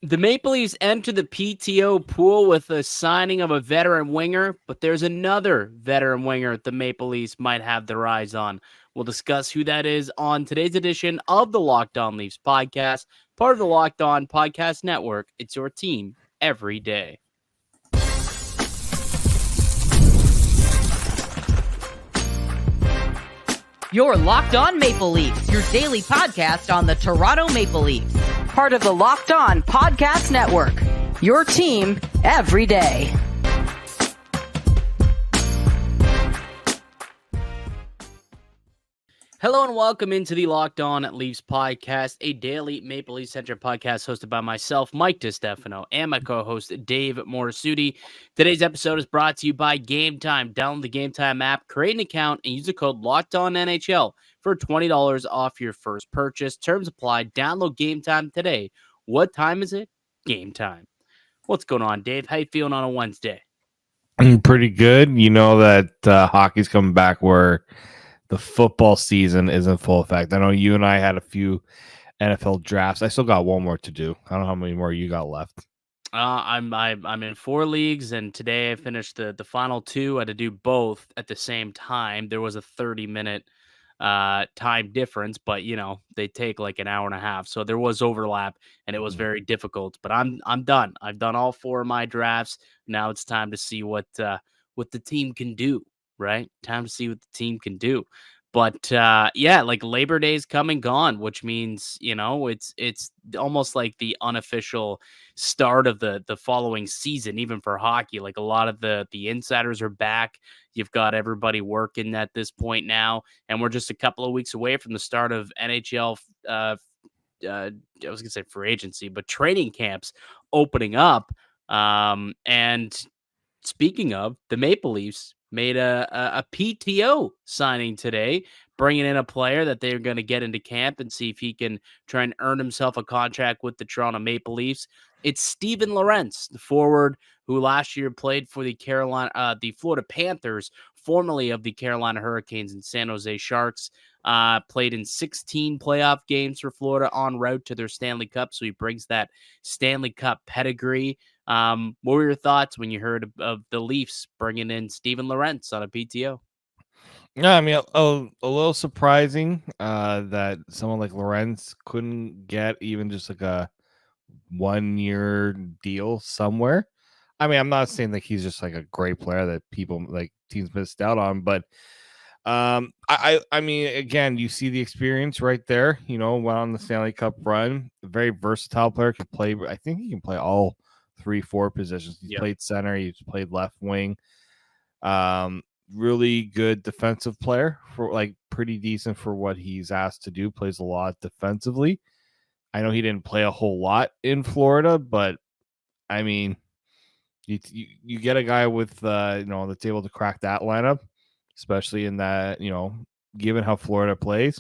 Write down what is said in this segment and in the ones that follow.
The Maple Leafs enter the PTO pool with the signing of a veteran winger, but there's another veteran winger the Maple Leafs might have their eyes on. We'll discuss who that is on today's edition of the Locked On Leafs podcast, part of the Locked On Podcast Network. It's your team every day. You're Locked On Maple Leafs, your daily podcast on the Toronto Maple Leafs. Part of the Locked On Podcast Network. Your team every day. Hello and welcome into the Locked On Leafs podcast, a daily Maple Leafs centric podcast hosted by myself, Mike DiStefano, and my co-host, Dave Morassutti. Today's episode is brought to you by Game Time. Download the Game Time app, create an account, and use the code LOCKEDONNHL for $20 off your first purchase. Terms apply. Download Game Time today. What time is it? Game time. What's going on, Dave? How you feeling on a Wednesday? Pretty good. You know that hockey's coming back where the football season is in full effect. I know you and I had a few NFL drafts. I still got one more to do. I don't know how many more you got left. I'm in 4 leagues, and today I finished the final 2. I had to do both at the same time. There was a 30-minute time difference, but they take like an hour and a half, so there was overlap, and it was very difficult. But I'm done. I've done all 4 of my drafts. Now it's time to see what the team can do. Right? Time to see what the team can do. But like Labor Day's come and gone, which means, it's almost like the unofficial start of the following season, even for hockey. Like a lot of the insiders are back. You've got everybody working at this point now, and we're just a couple of weeks away from the start of NHL. I was gonna say free agency, but training camps opening up. And speaking of, the Maple Leafs made a PTO signing today, bringing in a player that they're going to get into camp and see if he can try and earn himself a contract with the Toronto Maple Leafs. It's Steven Lorentz, the forward who last year played for the Florida Panthers, formerly of the Carolina Hurricanes and San Jose Sharks. Played in 16 playoff games for Florida en route to their Stanley Cup, so he brings that Stanley Cup pedigree. What were your thoughts when you heard of the Leafs bringing in Steven Lorentz on a PTO? Yeah, I mean, a little surprising that someone like Lorentz couldn't get even just like a 1-year deal somewhere. I mean, I'm not saying that he's just like a great player that people like teams missed out on, but I mean, again, you see the experience right there. Went on the Stanley Cup run. A very versatile player, can play. I think he can play all 3-4 positions. He's played center. He's played left wing. Really good defensive player, for like pretty decent for what he's asked to do. Plays a lot defensively. I know he didn't play a whole lot in Florida, but I mean, you get a guy with that's able to crack that lineup, especially in that, given how Florida plays,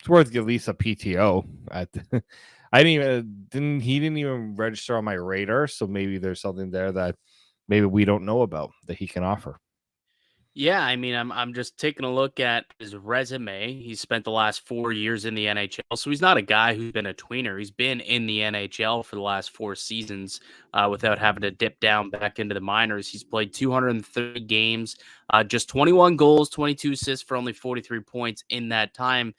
it's worth at least a PTO. He didn't even register on my radar, so maybe there's something there that maybe we don't know about that he can offer. Yeah, I mean, I'm just taking a look at his resume. He's spent the last 4 years in the NHL, so he's not a guy who's been a tweener. He's been in the NHL for the last 4 seasons without having to dip down back into the minors. He's played 230 games, just 21 goals, 22 assists for only 43 points in that time,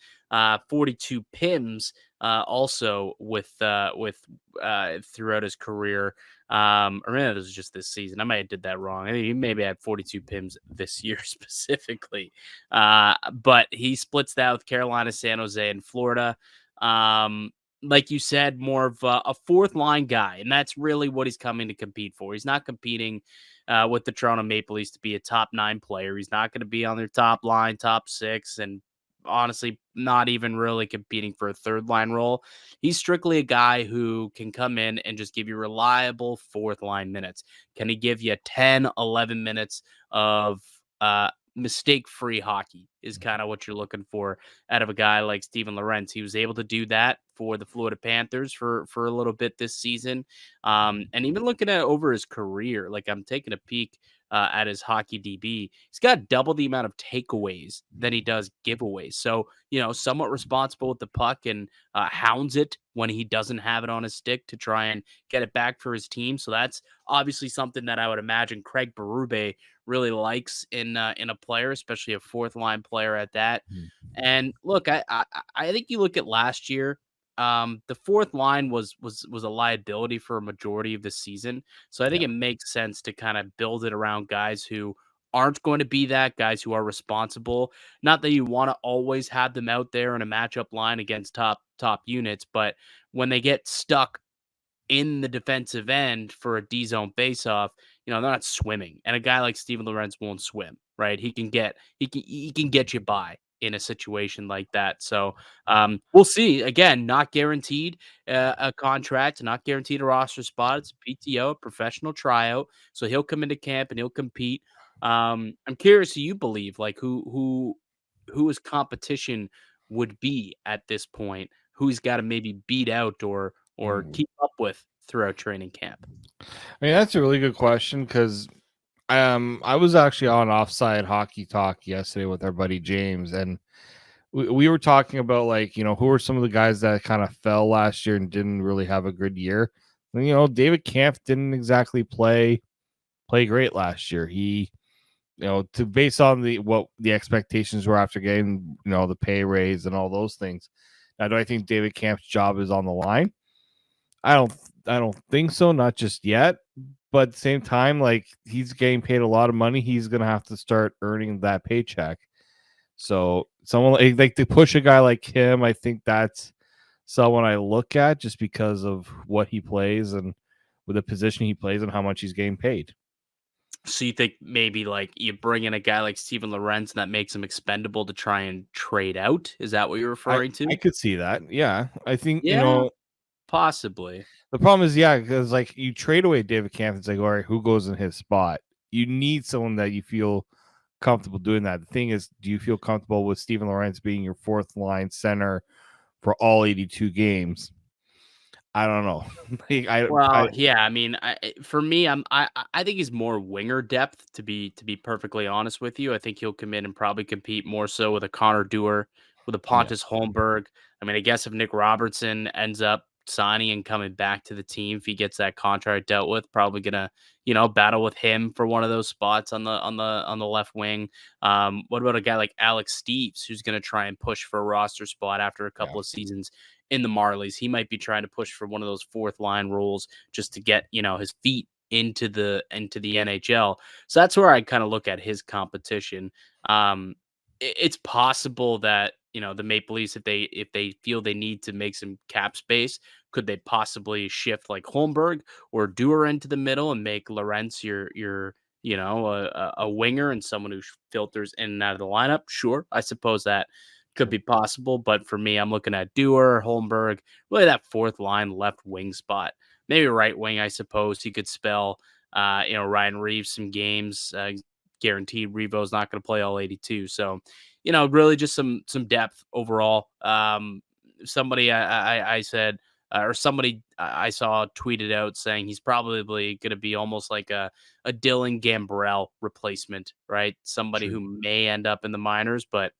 42 PIMs also with throughout his career. Or maybe it was just this season. I might have did that wrong. I think he maybe had 42 PIMs this year specifically. But he splits that with Carolina, San Jose, and Florida. Like you said, more of a fourth line guy, and that's really what he's coming to compete for. He's not competing with the Toronto Maple Leafs to be a top 9 player. He's not going to be on their top line, top 6, and honestly not even really competing for a third line role. He's strictly a guy who can come in and just give you reliable fourth line minutes. Can he give you 10, 11 minutes of mistake-free hockey is kind of what you're looking for out of a guy like Steven Lorentz. He was able to do that for the Florida Panthers for a little bit this season. And even looking at over his career, like I'm taking a peek at his hockey DB, he's got double the amount of takeaways than he does giveaways. So, somewhat responsible with the puck and hounds it when he doesn't have it on his stick to try and get it back for his team. So that's obviously something that I would imagine Craig Berube really likes in a player, especially a fourth line player at that. And look, I think you look at last year. The fourth line was a liability for a majority of the season. So I think it makes sense to kind of build it around guys who aren't going to be that, guys who are responsible. Not that you want to always have them out there in a matchup line against top units, but when they get stuck in the defensive end for a D zone faceoff, they're not swimming. And a guy like Steven Lorentz won't swim, right? He can get you by in a situation like that. So we'll see. Again, not guaranteed a contract, not guaranteed a roster spot. It's a PTO, professional tryout. So he'll come into camp and he'll compete. I'm curious who you believe, like who his competition would be at this point, who he's got to maybe beat out or keep up with throughout training camp. I mean, that's a really good question because I was actually on Offside Hockey Talk yesterday with our buddy James, and we were talking about, like, who are some of the guys that kind of fell last year and didn't really have a good year. And, David Kampf didn't exactly play great last year. He, based on what the expectations were after getting, the pay raise and all those things. Now, do I think David Kampf's job is on the line? I don't think so, not just yet. But at the same time, like, he's getting paid a lot of money. He's gonna have to start earning that paycheck. So someone like to push a guy like him, I think that's someone I look at just because of what he plays and with the position he plays and how much he's getting paid. So you think maybe like you bring in a guy like Steven Lorentz and that makes him expendable to try and trade out? Is that what you're referring to? I could see that. Yeah. I think, Yeah, possibly. the problem is, because like you trade away David Kampf, it's like, all right, who goes in his spot? You need someone that you feel comfortable doing that. The thing is, do you feel comfortable with Steven Lorentz being your fourth line center for all 82 games? I don't know. Yeah. I mean, for me, I think he's more winger depth. To be perfectly honest with you, I think he'll come in and probably compete more so with a Connor Dewar, with a Pontus Holmberg. I mean, I guess if Nick Robertson ends up signing and coming back to the team, if he gets that contract dealt with, probably gonna battle with him for one of those spots on the left wing. What about a guy like Alex Steves, who's gonna try and push for a roster spot after a couple of seasons in the Marlies? He might be trying to push for one of those fourth line roles just to get his feet into the NHL. So that's where I kind of look at his competition. It's possible that the Maple Leafs, if they feel they need to make some cap space, could they possibly shift like Holmberg or Dewar into the middle and make Lorentz your a winger and someone who filters in and out of the lineup? Sure, I suppose that could be possible, but for me, I'm looking at Dewar, Holmberg, really that fourth line left wing spot. Maybe right wing, I suppose. He could spell, Ryan Reeves some games. Guaranteed Revo's not going to play all 82. So, really just some depth overall. Somebody I said, or somebody I saw tweeted out saying he's probably going to be almost like a Dylan Gambrell replacement, right? Somebody who may end up in the minors, but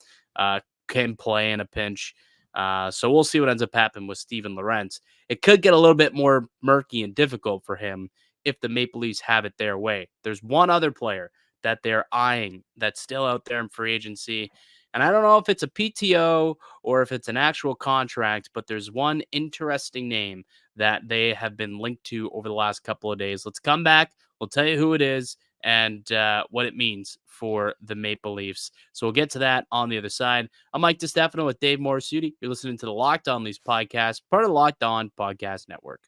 can play in a pinch. So we'll see what ends up happening with Steven Lorentz. It could get a little bit more murky and difficult for him if the Maple Leafs have it their way. There's one other player that they're eyeing that's still out there in free agency. And I don't know if it's a PTO or if it's an actual contract, but there's one interesting name that they have been linked to over the last couple of days. Let's come back. We'll tell you who it is and what it means for the Maple Leafs. So we'll get to that on the other side. I'm Mike DiStefano with Dave Morassutti. You're listening to the Locked On Leafs podcast, part of the Locked On Podcast Network.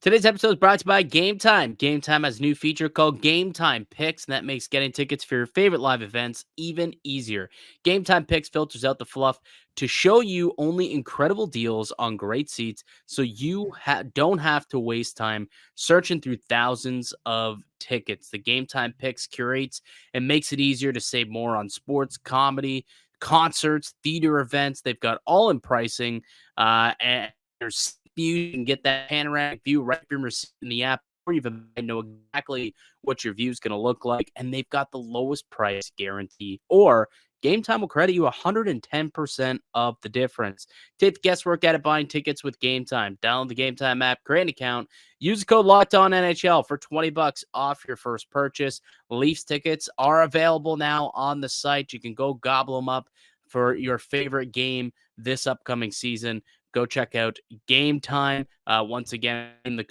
Today's episode is brought to you by Game Time. Game Time has a new feature called Game Time Picks, and that makes getting tickets for your favorite live events even easier. Game Time Picks filters out the fluff to show you only incredible deals on great seats, so you don't have to waste time searching through thousands of tickets. The Game Time Picks curates and makes it easier to save more on sports, comedy, concerts, theater events. They've got all in pricing, and there's you can get that panoramic view right from your seat in the app, or even know exactly what your view is going to look like. And they've got the lowest price guarantee, or Game Time will credit you 110% of the difference. Take the guesswork out of buying tickets with Game Time. Download the Game Time app, create an account, use the code LOCKEDONNHL for $20 off your first purchase. Leafs tickets are available now on the site. You can go gobble them up for your favorite game this upcoming season. Go check out Game Time. Once again, the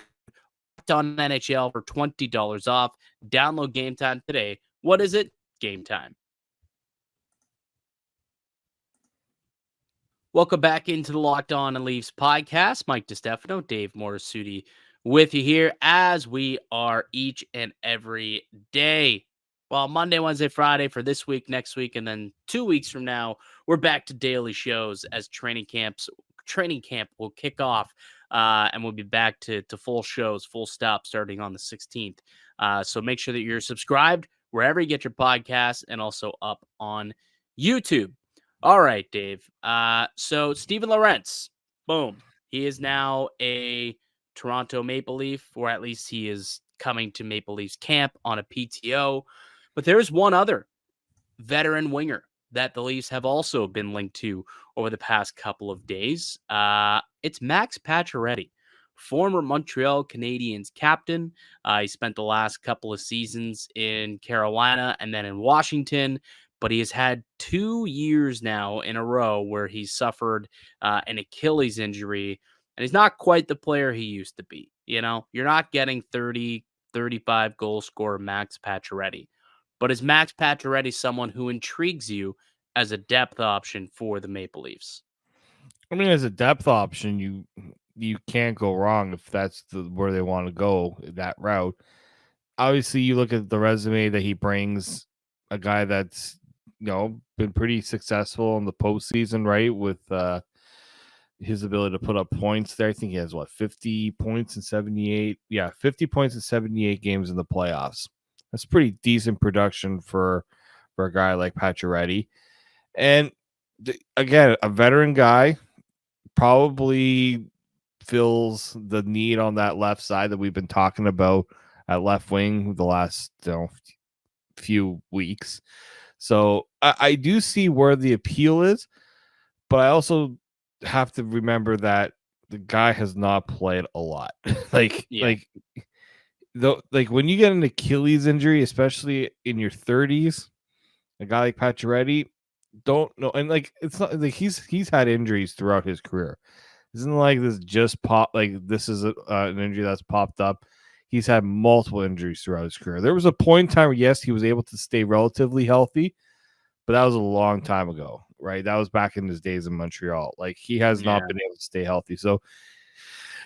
on NHL for $20 off. Download Game Time today. What is it? Game Time. Welcome back into the Locked On and Leafs podcast. Mike DiStefano, Dave Morassutti with you here as we are each and every day. Well, Monday, Wednesday, Friday for this week, next week, and then 2 weeks from now, we're back to daily shows as training camp will kick off, and we'll be back to full shows, full stop starting on the 16th. So make sure that you're subscribed wherever you get your podcasts and also up on YouTube. All right, Dave. So Steven Lorentz, boom. He is now a Toronto Maple Leaf, or at least he is coming to Maple Leafs camp on a PTO. But there is one other veteran winger that the Leafs have also been linked to over the past couple of days. It's Max Pacioretty, former Montreal Canadiens captain. He spent the last couple of seasons in Carolina and then in Washington, but he has had 2 years now in a row where he suffered an Achilles injury, and he's not quite the player he used to be. You know, you're not getting 30, 35 goal scorer Max Pacioretty. But is Max Pacioretty someone who intrigues you as a depth option for the Maple Leafs? I mean, as a depth option, you can't go wrong if that's where they want to go, that route. Obviously, you look at the resume that he brings, a guy that's been pretty successful in the postseason, right? With his ability to put up points there. I think he has 50 points in 78. Yeah, 50 points in 78 games in the playoffs. That's pretty decent production for a guy like Pacioretty. And again, a veteran guy probably fills the need on that left side that we've been talking about at left wing the last few weeks. So I do see where the appeal is, but I also have to remember that the guy has not played a lot. Like when you get an Achilles injury, especially in your 30s, a guy like Pacioretty, don't know. And it's not like he's had injuries throughout his career. Isn't like this just this is an injury that's popped up. He's had multiple injuries throughout his career. There was a point in time where, yes, he was able to stay relatively healthy, but that was a long time ago, right? That was back in his days in Montreal. Like, he has not been able to stay healthy. So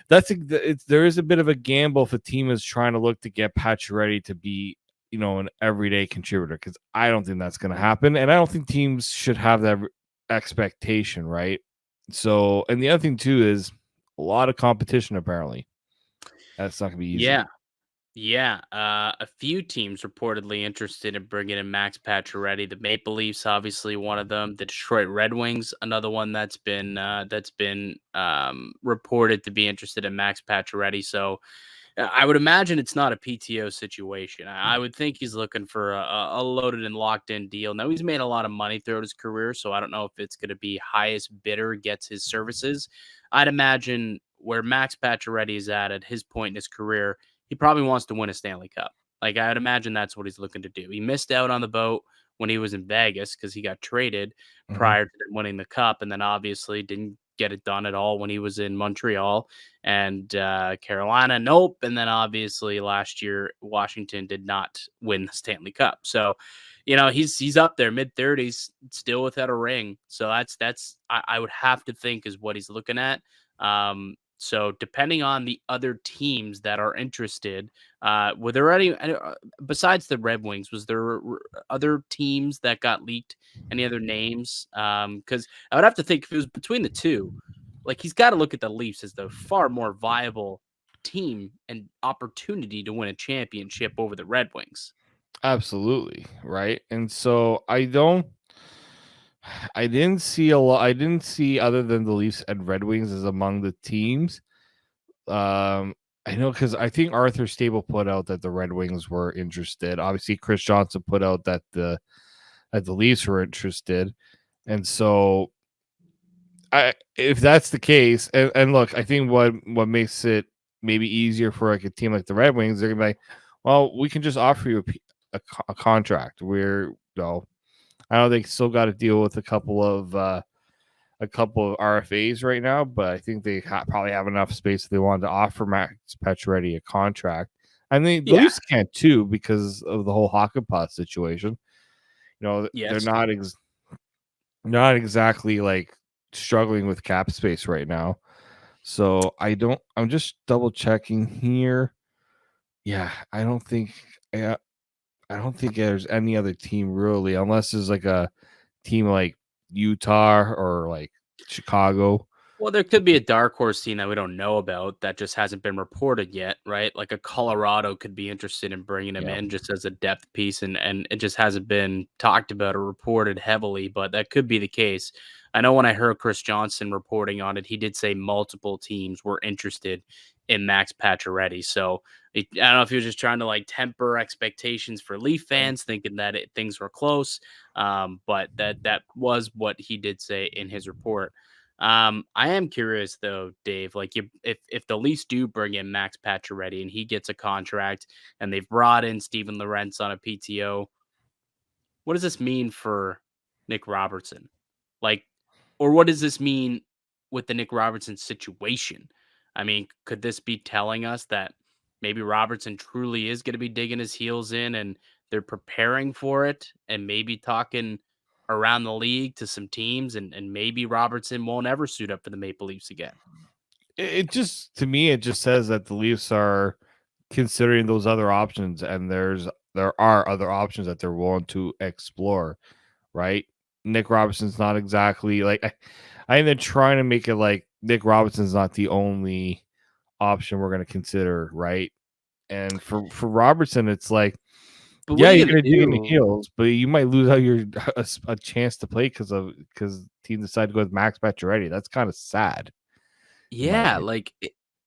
there is a bit of a gamble if a team is trying to look to get Pacioretty to be, an everyday contributor, because I don't think that's going to happen. And I don't think teams should have that expectation, right? So, and the other thing too is a lot of competition, apparently. That's not going to be easy. Yeah. A few teams reportedly interested in bringing in Max Pacioretty. The Maple Leafs, obviously one of them. The Detroit Red Wings, another one that's been reported to be interested in Max Pacioretty. So I would imagine it's not a PTO situation. I would think he's looking for a loaded and locked in deal. Now, he's made a lot of money throughout his career, so I don't know if it's going to be highest bidder gets his services. I'd imagine where Max Pacioretty is at his point in his career, he probably wants to win a Stanley Cup. Like, I'd imagine that's what he's looking to do. He missed out on the boat when he was in Vegas because he got traded prior to winning the cup, and then obviously didn't get it done at all when he was in Montreal and Carolina. Nope. And then obviously last year, Washington did not win the Stanley Cup. So, he's up there, mid-30s, still without a ring. So that's I would have to think is what he's looking at. So depending on the other teams that are interested, were there any besides the Red Wings? Was there other teams that got leaked? Any other names? Because I would have to think if it was between the two, like he's got to look at the Leafs as the far more viable team and opportunity to win a championship over the Red Wings. Absolutely, right? And so I didn't see a lot. I didn't see other than the Leafs and Red Wings as among the teams. I know because I think Arthur Stable put out that the Red Wings were interested. Obviously, Chris Johnston put out that the Leafs were interested, and so if that's the case, and look, I think what makes it maybe easier for like a team like the Red Wings, they're gonna be like, well, we can just offer you a contract. We're no, I know they still got to deal with a couple of RFAs right now, but I think they probably have enough space if they wanted to offer Max Pacioretty a contract. I mean, the Leafs can't too because of the whole Hakanpää situation. You know, they're not exactly like struggling with cap space right now. So I'm just double checking here. Yeah, I don't think there's any other team really, unless there's like a team like Utah or like Chicago. Well, there could be a dark horse team that we don't know about that just hasn't been reported yet, right? Like a Colorado could be interested in bringing him in just as a depth piece, and it just hasn't been talked about or reported heavily, but that could be the case. I know when I heard Chris Johnston reporting on it, he did say multiple teams were interested in Max Pacioretty. So I don't know if he was just trying to like temper expectations for Leaf fans, thinking that things were close, but that was what he did say in his report. I am curious though, Dave. Like, if the Leafs do bring in Max Pacioretty and he gets a contract, and they've brought in Steven Lorentz on a PTO, what does this mean for Nick Robertson? Like, or what does this mean with the Nick Robertson situation? I mean, could this be telling us that maybe Robertson truly is going to be digging his heels in, and they're preparing for it, and maybe talking around the league to some teams, and maybe Robertson won't ever suit up for the Maple Leafs again? It just, to me, it just says that the Leafs are considering those other options, and there are other options that they're willing to explore, right? Nick Robinson's not exactly like I think they're trying to make it like Nick Robinson's not the only option we're going to consider, right? And for Robertson, it's like, But what yeah, are you you're going going to to dig in the do? heels, but you might lose out your a chance to play because team decided to go with Max Pacioretty. That's kind of sad, in my Yeah, opinion. like,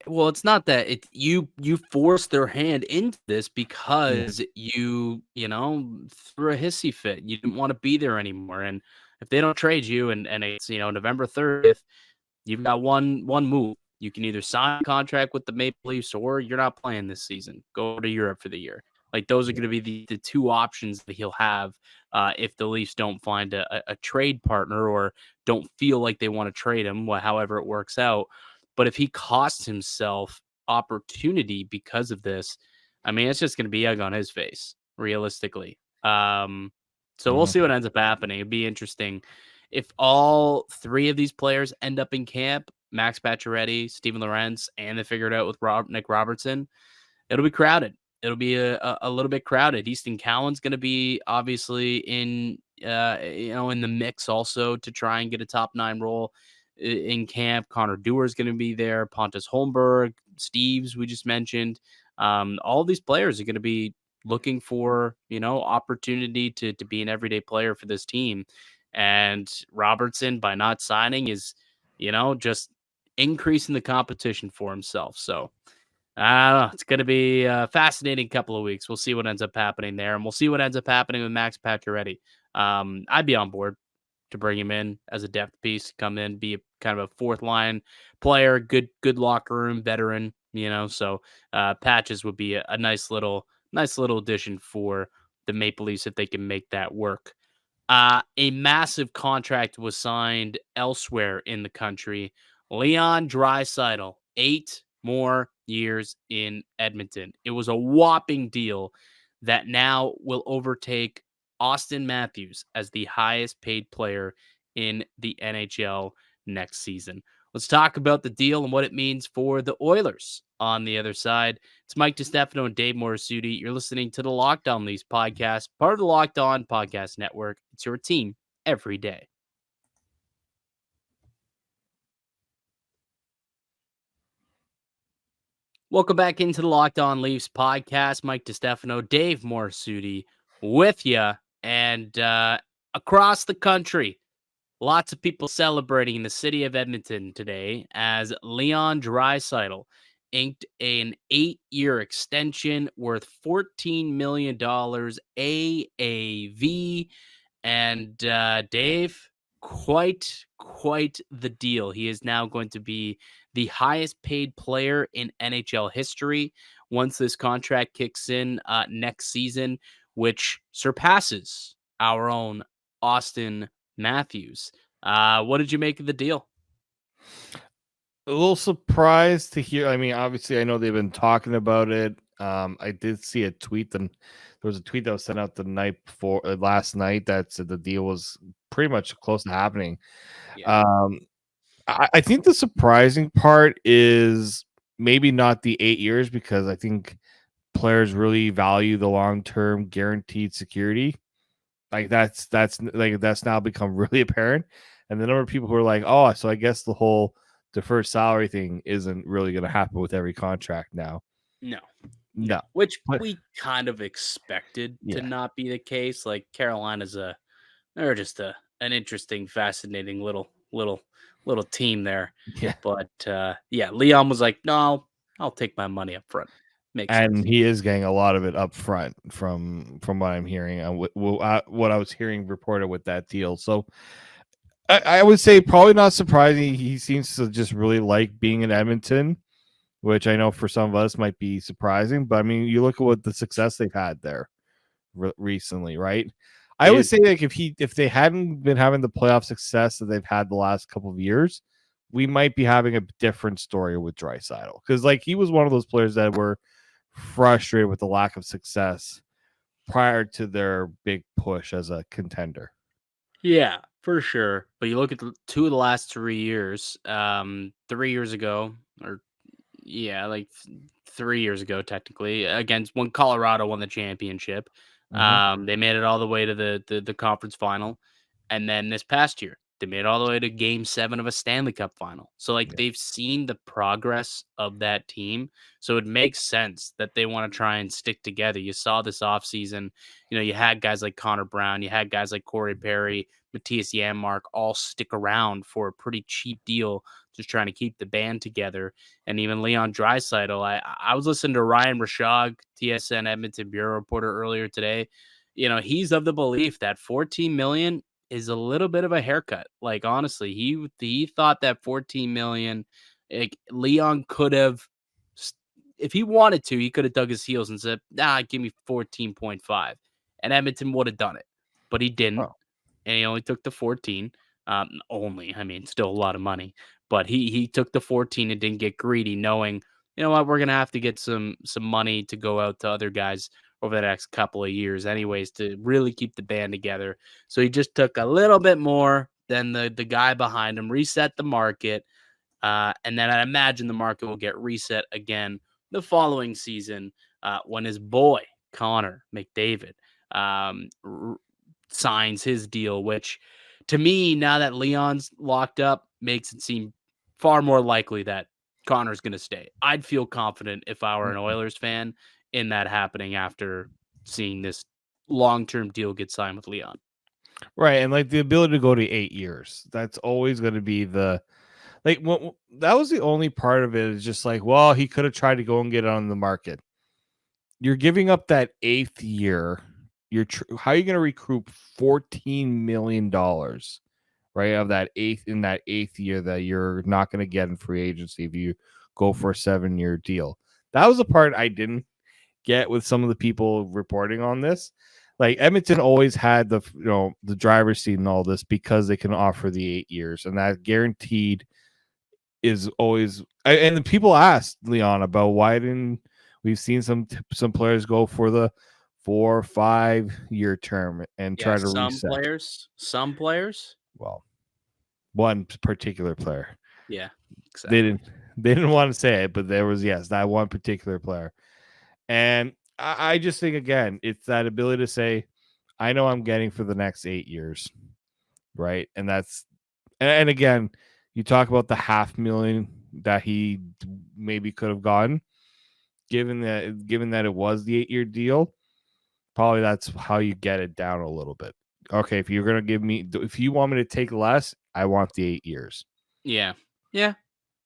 well, it's not that you forced their hand into this Yeah. because you know, threw a hissy fit. You didn't want to be there anymore, and if they don't trade you, and it's November 30th, you've got one move. You can either sign a contract with the Maple Leafs, or you're not playing this season. Go to Europe for the year. Like, those are going to be the two options that he'll have if the Leafs don't find a trade partner, or don't feel like they want to trade him. However it works out. But if he costs himself opportunity because of this, I mean, it's just going to be egg on his face, realistically. So we'll Mhm. see what ends up happening. It'd be interesting if all three of these players end up in camp: Max Pacioretty, Steven Lorentz, and they figure it out with Nick Robertson. It'll be crowded. It'll be a little bit crowded. Easton Cowan's going to be obviously in the mix also to try and get a top 9 role in camp. Connor Dewar's going to be there. Pontus Holmberg, Steves, we just mentioned. All these players are going to be looking for opportunity to be an everyday player for this team. And Robertson, by not signing, is just increasing the competition for himself. So I don't know. It's going to be a fascinating couple of weeks. We'll see what ends up happening there, and we'll see what ends up happening with Max Pacioretty. I'd be on board to bring him in as a depth piece, come in, be a kind of a fourth line player, good locker room veteran. So Patches would be a nice little addition for the Maple Leafs if they can make that work. A massive contract was signed elsewhere in the country. Leon Draisait, 8 more years in Edmonton. It was a whopping deal that now will overtake Auston Matthews as the highest paid player in the NHL next season. Let's talk about the deal and what it means for the Oilers on the other side. It's Mike DiStefano and Dave Morassutti. You're listening to the Locked On Leafs podcast, part of the Locked On Podcast Network. It's your team every day. Welcome back into the Locked On Leafs podcast. Mike DiStefano, Dave Morassutti with you. And across the country, lots of people celebrating in the city of Edmonton today as Leon Draisait inked an 8-year extension worth $14 million AAV. And Dave, quite the deal. He is now going to be the highest paid player in NHL history once this contract kicks in next season, which surpasses our own Auston Matthews. What did you make of the deal? A little surprised to hear. I mean, obviously, I know they've been talking about it. I did see a tweet, and there was a tweet that was sent out the night before last night that said the deal was pretty much close to happening. Yeah. I think the surprising part is maybe not the 8 years, because I think players really value the long-term guaranteed security. Like that's now become really apparent. And the number of people who are like, oh, so I guess the whole deferred salary thing isn't really going to happen with every contract now. No. Which we kind of expected Yeah. to not be the case. Like Carolina's they're just an interesting, fascinating little team there. Yeah. But Leon was like, no, I'll take my money up front. Makes And sense. he is getting a lot of it up front from what I'm hearing, what I was hearing reported with that deal. So I would say probably not surprising. He seems to just really like being in Edmonton, which I know for some of us might be surprising. But I mean, you look at what the success they've had there recently, right? I would say like if they hadn't been having the playoff success that they've had the last couple of years, we might be having a different story with Draisaitl, because like he was one of those players that were frustrated with the lack of success prior to their big push as a contender. Yeah, for sure. But you look at the 2 of the last 3 years, 3 years ago, or like 3 years ago, technically, against when Colorado won the championship. They made it all the way to the conference final. And then this past year, they made it all the way to game 7 of a Stanley Cup final. So like they've seen the progress of that team. So it makes sense that they want to try and stick together. You saw this offseason, you had guys like Connor Brown, you had guys like Corey Perry, Matthias Janmark all stick around for a pretty cheap deal, just trying to keep the band together. And even Leon Draisaitl, I was listening to Ryan Rashog, TSN Edmonton bureau reporter, earlier today. He's of the belief that $14 million is a little bit of a haircut. Like, honestly, he thought that $14 million, like, Leon could have, if he wanted to, he could have dug his heels and said, give me 14.5. And Edmonton would have done it. But he didn't. Oh. And he only took the 14. Only, I mean, still a lot of money. But he took the 14 and didn't get greedy, knowing, you know what, we're gonna have to get some money to go out to other guys over the next couple of years, anyways, to really keep the band together. So he just took a little bit more than the guy behind him, reset the market, and then I imagine the market will get reset again the following season when his boy Connor McDavid signs his deal, which to me, now that Leon's locked up, makes it seem far more likely that Connor's going to stay. I'd feel confident if I were an Oilers fan in that happening after seeing this long-term deal get signed with Leon. Right. And like the ability to go to 8 years, that's always going to be that was the only part of it, is just like, well, he could have tried to go and get it on the market. You're giving up that 8th year. How are you going to recoup $14 million, right, of that eighth year that you're not going to get in free agency if you go for a 7-year deal? That was the part I didn't get with some of the people reporting on this. Like, Edmonton always had the driver's seat and all this because they can offer the 8 years, and that guaranteed is always. And the people asked Leon about why didn't we've seen some players go for the 4 or 5 year term and try to reset. Some players. Well, one particular player. Yeah, They exactly. didn't want to say it, but there was, yes, that one particular player. And I just think, again, it's that ability to say, I know I'm getting for the next 8 years, right? And that's, and again, you talk about the $500,000 that he maybe could have gotten, given that it was the 8-year deal. Probably that's how you get it down a little bit. Okay, if you're gonna if you want me to take less, I want the 8 years. Yeah. Yeah.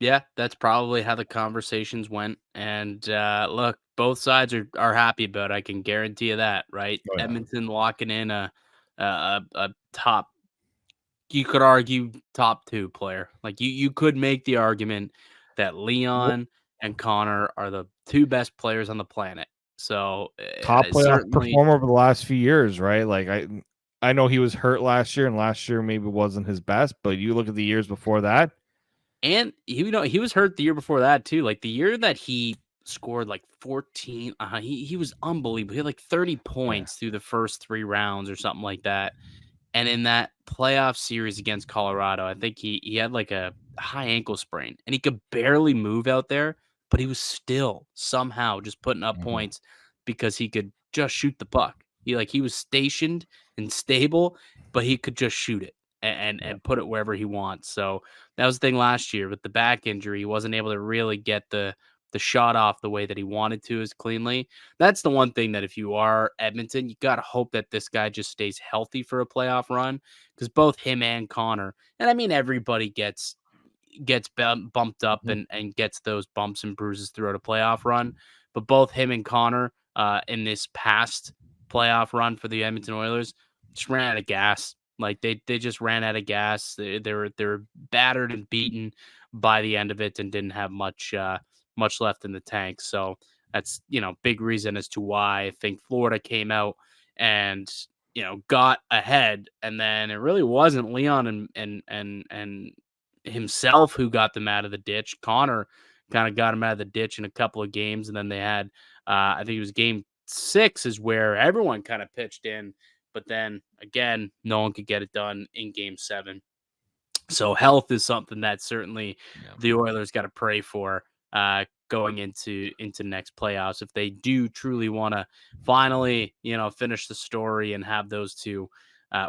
Yeah. That's probably how the conversations went. And look, both sides are happy about it. I can guarantee you that, right? Oh, yeah. Edmonton locking in a top, you could argue top 2 player. Like you could make the argument that Leon and Connor are the 2 best players on the planet. So Top playoff certainly. performer over the last few years, right? Like I know he was hurt last year, and last year maybe wasn't his best, but you look at the years before that. And he was hurt the year before that too. Like the year that he scored like 14, he was unbelievable. He had like 30 Yeah. points through the first 3 rounds or something like that. And in that playoff series against Colorado, I think he had like a high ankle sprain and he could barely move out there, but he was still somehow just putting up Mhm. points because he could just shoot the puck. He was stationed and stable, but he could just shoot it Yeah. and put it wherever he wants. So that was the thing last year with the back injury. He wasn't able to really get the shot off the way that he wanted to as cleanly. That's the one thing that if you are Edmonton, you got to hope that this guy just stays healthy for a playoff run because both him and Connor, and I mean everybody gets bumped up Mhm. and gets those bumps and bruises throughout a playoff run, but both him and Connor in this past playoff run for the Edmonton Oilers just ran out of gas. Like they just ran out of gas. They were battered and beaten by the end of it and didn't have much left in the tank. So that's, big reason as to why I think Florida came out and, got ahead. And then it really wasn't Leon and himself who got them out of the ditch. Connor kind of got him out of the ditch in a couple of games. And then they had, I think it was game 6 is where everyone kind of pitched in. But then again, no one could get it done in game 7. So health is something that certainly Yeah. the Oilers got to pray for going into next playoffs if they do truly want to finally, finish the story and have those two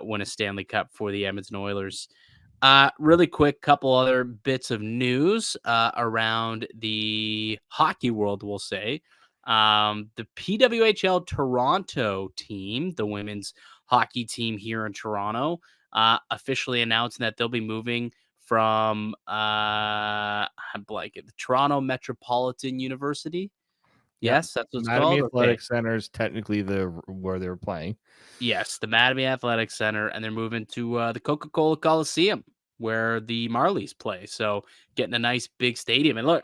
win a Stanley Cup for the Edmonton Oilers. Really quick, couple other bits of news around the hockey world, we'll say. The PWHL Toronto team, the women's hockey team here in Toronto, officially announcing that they'll be moving from I'm blanking, the Toronto Metropolitan University. Yep. Yes, that's what it's Mattamy called. Okay. Athletic Center is technically where they were playing. Yes, the Mattamy Athletic Center, and they're moving to the Coca-Cola Coliseum where the Marlies play. So getting a nice big stadium. And look,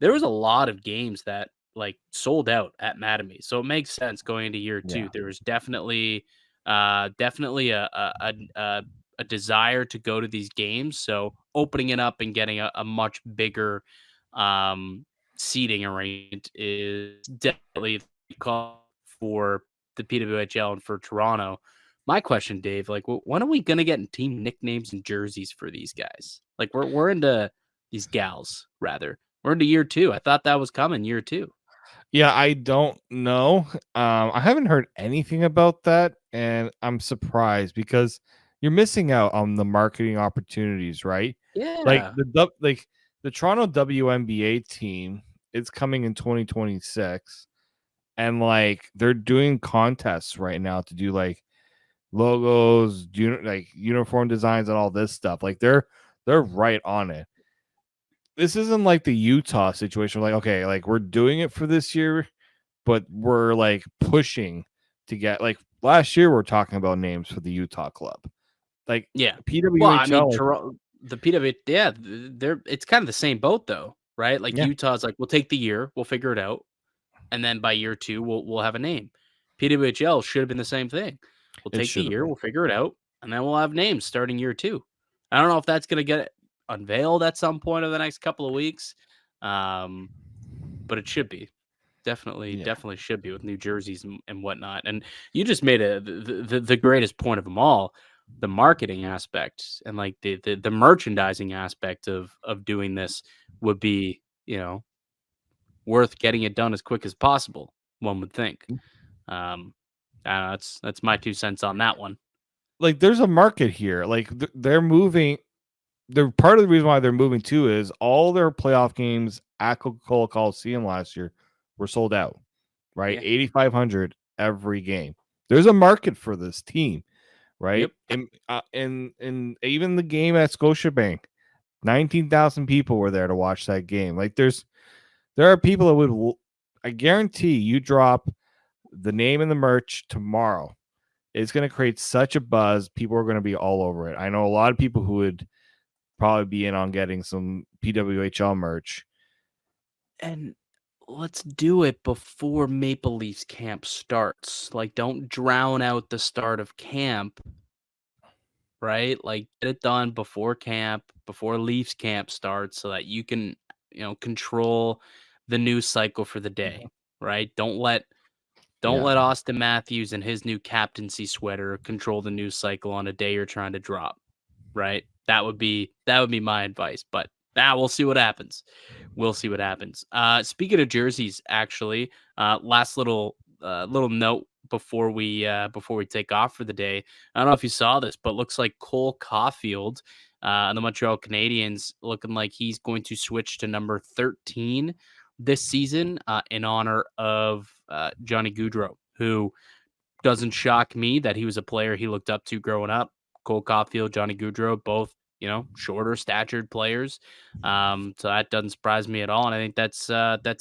there was a lot of games that like sold out at Mattamy, so it makes sense going into year 2. Yeah. There was definitely a desire to go to these games. So opening it up and getting a much bigger um, seating arrangement is definitely the call for the PWHL and for Toronto. My question, Dave, like, when are we gonna get team nicknames and jerseys for these guys? Like, we're into these gals, rather. We're into year 2. I thought that was coming year 2. Yeah, I don't know. I haven't heard anything about that, and I'm surprised because you're missing out on the marketing opportunities, right? Like Yeah. the Toronto WNBA team, it's coming in 2026, and like they're doing contests right now to do like logos, like uniform designs and all this stuff. Like they're right on it. This isn't like the Utah situation. Like, okay, like we're doing it for this year, but we're like pushing to get like last year we're talking about names for the Utah club. Like Yeah. Well, I mean, PWHL, like, Toronto, the PW, yeah, they're it's kind of the same boat though, right? Like yeah, Utah's like, we'll take the year, we'll figure it out, and then by year 2, we'll have a name. PWHL should have been the same thing. We'll it take the should have year, been. we'll figure it out, and then we'll have names starting year 2. I don't know if that's gonna get unveiled at some point over the next couple of weeks, um, but it should be. Yeah. Definitely should be with new jerseys and whatnot. And you just made the greatest point of them all. the marketing aspect and like the merchandising aspect of doing this would be, worth getting it done as quick as possible, one would think. Um, I don't know, that's my 2 cents on that one. Like, there's a market here. Like, they're moving. They're part of the reason why they're moving too is all their playoff games at Coca-Cola Coliseum last year were sold out, right? Yeah. 8,500 every game. There's a market for this team, right? Yep. And even the game at Scotiabank, 19,000 people were there to watch that game. Like, there are people that would, I guarantee you drop the name and the merch tomorrow, it's going to create such a buzz. People are going to be all over it. I know a lot of people who would probably be in on getting some PWHL merch. And let's do it before Maple Leafs camp starts. Like, don't drown out the start of camp, right? Like, get it done before camp, before Leafs camp starts, so that you can, control the news cycle for the day, right? Don't let Auston Matthews and his new captaincy sweater control the news cycle on a day you're trying to drop, right? That would be my advice, but we'll see what happens. We'll see what happens. Speaking of jerseys, actually, last little note before we take off for the day. I don't know if you saw this, but looks like Cole Caulfield, the Montreal Canadiens, looking like he's going to switch to number 13 this season in honor of Johnny Gaudreau, who doesn't shock me that he was a player he looked up to growing up. Cole Caulfield, Johnny Gaudreau, both, shorter statured players. So that doesn't surprise me at all. And I think that's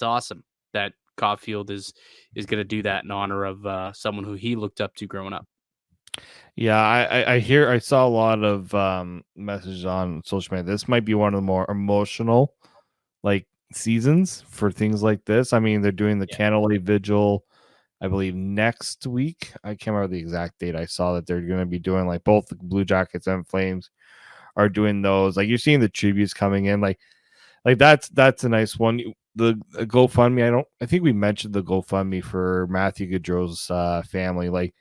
awesome that Caulfield is going to do that in honor of someone who he looked up to growing up. Yeah, I saw a lot of messages on social media. This might be one of the more emotional like seasons for things like this. I mean, they're doing the Candlelight Vigil, I believe, next week. I can't remember the exact date. I saw that they're going to be doing like both the Blue Jackets and Flames are doing those. Like, you're seeing the tributes coming in. Like that's a nice one. The GoFundMe, I think we mentioned the GoFundMe for Matthew Gaudreau's family. Like,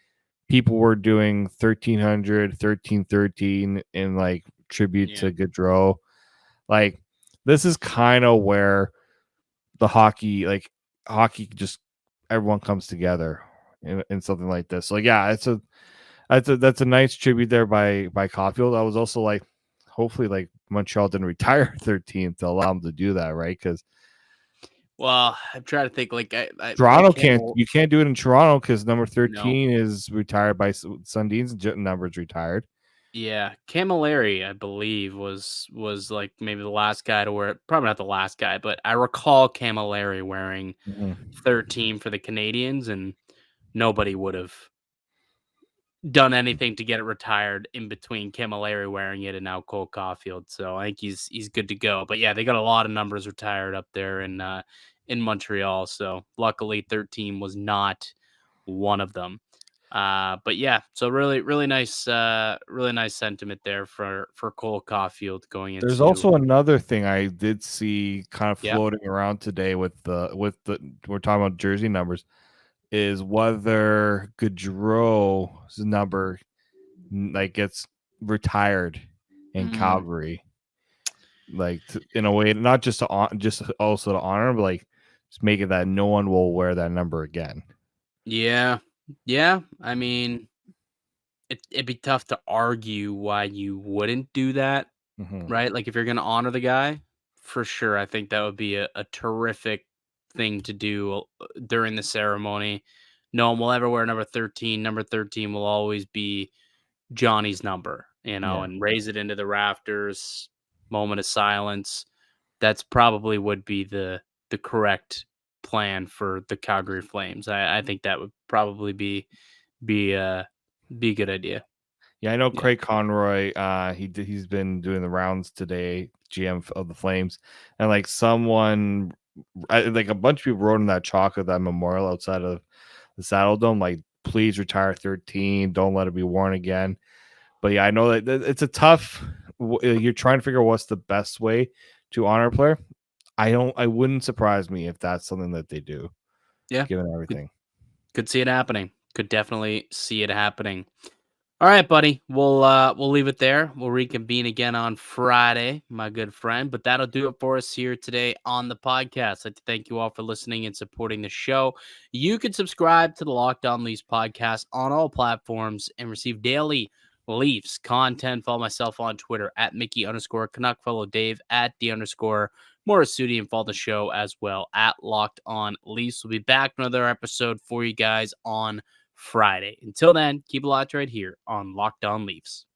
people were doing 1313 in like tribute to Gaudreau. Like, this is kind of where the hockey just everyone comes together in something like this. So yeah, that's a nice tribute there by Caulfield. I was also like, hopefully, like, Montreal didn't retire 13th to allow them to do that, right? Because I'm trying to think. Like, Toronto you can't do it in Toronto because number 13 is retired by Sundin's number's retired. Yeah, Camilleri, I believe, was like maybe the last guy to wear it. Probably not the last guy, but I recall Camilleri wearing 13 for the Canadians, and nobody would have done anything to get it retired in between Camilleri wearing it and now Cole Caulfield. So I think he's good to go. But yeah, they got a lot of numbers retired up there in Montreal. So luckily 13 was not one of them. But yeah, so really nice sentiment there for Cole Caulfield going into. There's also another thing I did see kind of floating around today with the we're talking about jersey numbers, is whether Gaudreau's number like gets retired in Calgary, like in a way, not just also to honor him, but like just make it that no one will wear that number again. Yeah. I mean, it'd be tough to argue why you wouldn't do that, right? Like, if you're going to honor the guy, for sure, I think that would be a terrific thing to do during the ceremony. No one will ever wear number 13. Number 13 will always be Johnny's number, and raise it into the rafters, moment of silence. That's probably would be the correct plan for the Calgary Flames. I think that would probably be a good idea. Yeah, I know Craig Conroy. He's been doing the rounds today, GM of the Flames, and like like a bunch of people wrote in that chalk of that memorial outside of the Saddle Dome, like, please retire 13. Don't let it be worn again. But yeah, I know that it's a tough. You're trying to figure out what's the best way to honor a player. I wouldn't surprise me if that's something that they do. Yeah, given everything. Could see it happening. Could definitely see it happening. All right, buddy. We'll leave it there. We'll reconvene again on Friday, my good friend. But that'll do it for us here today on the podcast. I'd like to thank you all for listening and supporting the show. You can subscribe to the Locked On Leafs podcast on all platforms and receive daily Leafs content. Follow myself on Twitter at Mickey_Canuck. Follow Dave at D_Morassutti, and follow the show as well at Locked On Leafs. We'll be back with another episode for you guys on Friday. Until then, keep it locked right here on Locked On Leafs.